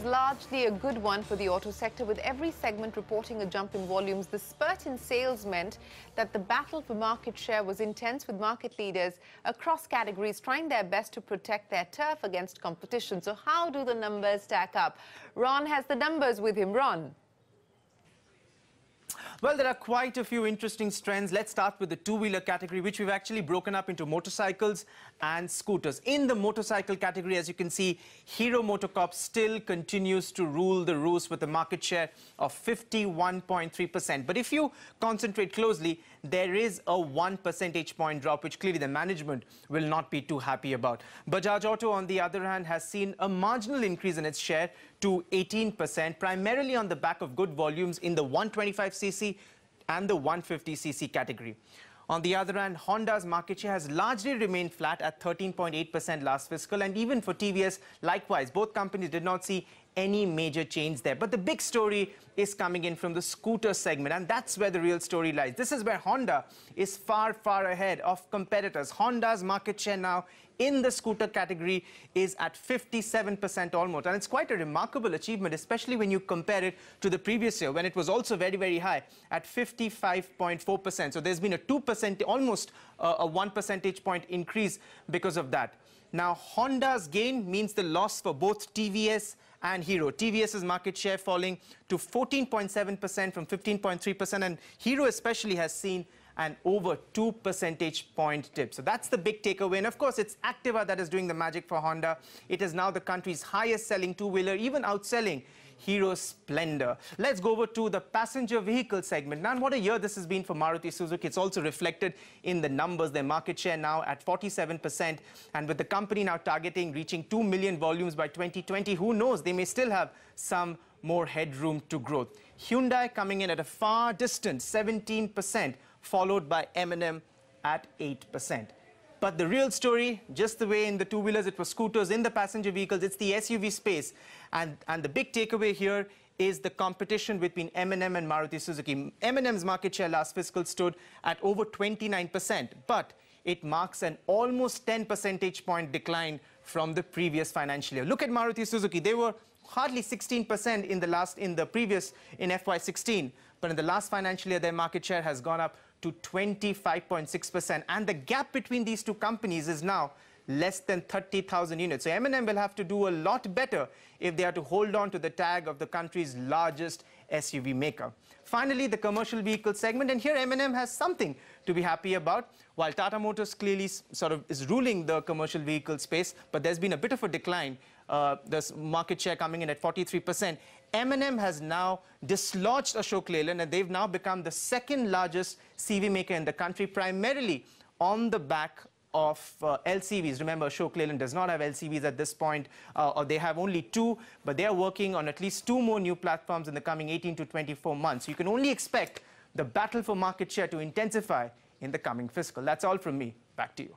was largely a good one for the auto sector, with every segment reporting a jump in volumes. The spurt in sales meant that the battle for market share was intense, with market leaders across categories trying their best to protect their turf against competition. So how do the numbers stack up? Ron has the numbers with him. Ron. Well, there are quite a few interesting trends. Let's start with the two-wheeler category, which we've actually broken up into motorcycles and scooters. In the motorcycle category, as you can see, Hero MotoCorp still continues to rule the roost with a market share of 51.3%. But if you concentrate closely, there is a 1 percentage point drop, which clearly the management will not be too happy about. Bajaj Auto, on the other hand, has seen a marginal increase in its share to 18%, primarily on the back of good volumes in the 125cc and the 150cc category. On the other hand, Honda's market share has largely remained flat at 13.8% last fiscal, and even for TVS, likewise, both companies did not see any major change there. But the big story is coming in from the scooter segment, and that's where the real story lies. This is where Honda is far, far ahead of competitors. Honda's market share now in the scooter category is at 57% almost, and it's quite a remarkable achievement, especially when you compare it to the previous year, when it was also very, very high at 55.4%. So there's been a 2%, almost a 1 percentage point increase because of that. Now, Honda's gain means the loss for both TVS and Hero. TVS's market share falling to 14.7% from 15.3%, and Hero especially has seen an over 2 percentage point dip. So that's the big takeaway. And of course, it's Activa that is doing the magic for Honda. It is now the country's highest selling two-wheeler, even outselling Hero's Splendor. Let's go over to the passenger vehicle segment. Now, what a year this has been for Maruti Suzuki. It's also reflected in the numbers. Their market share now at 47%. And with the company now targeting reaching 2 million volumes by 2020, who knows, they may still have some more headroom to growth. Hyundai coming in at a far distant 17%, followed by M&M at 8%. But the real story, just the way in the two-wheelers it was scooters, in the passenger vehicles, it's the SUV space. And the big takeaway here is the competition between M&M and Maruti Suzuki. M&M's market share last fiscal stood at over 29%, but it marks an almost 10 percentage point decline from the previous financial year. Look at Maruti Suzuki. They were hardly 16% in FY16, but in the last financial year, their market share has gone up to 25.6%, and the gap between these two companies is now less than 30,000 units. So M&M will have to do a lot better if they are to hold on to the tag of the country's largest SUV maker. Finally, the commercial vehicle segment, and here M&M has something to be happy about. While Tata Motors clearly sort of is ruling the commercial vehicle space, but there's been a bit of a decline. This market share coming in at 43%. M&M has now dislodged Ashok Leyland, and they've now become the second largest CV maker in the country, primarily on the back of LCVs. Remember, Ashok Leyland does not have LCVs at this point, or they have only 2, but they are working on at least 2 more new platforms in the coming 18 to 24 months. You can only expect the battle for market share to intensify in the coming fiscal. That's all from me. Back to you.